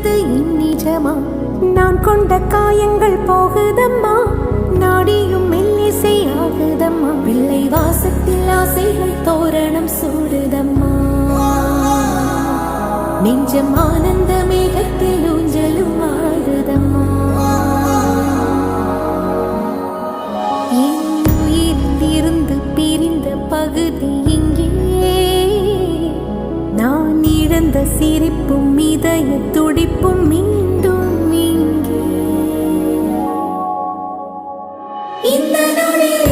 என்பது இந்நிஜமா? நான் கொண்ட காயங்கள் போகுதம்மா, நாடியும் மெல்லிசை ஆகுதம்மா. பிள்ளை வாசத்தில் ஆசைகள் தோரணம் சூடுதம்மா, நெஞ்சம் ஆனந்த மேகத்தில் ஊஞ்சலும் ஆடுதம்மா. என் உயிரிலிருந்து பிரிந்த பகுதி இங்கே, நான் இழந்த சிரிப்பும் இதய துடிப்பும் மீண்டும் இங்கே. இந்த நொடியில்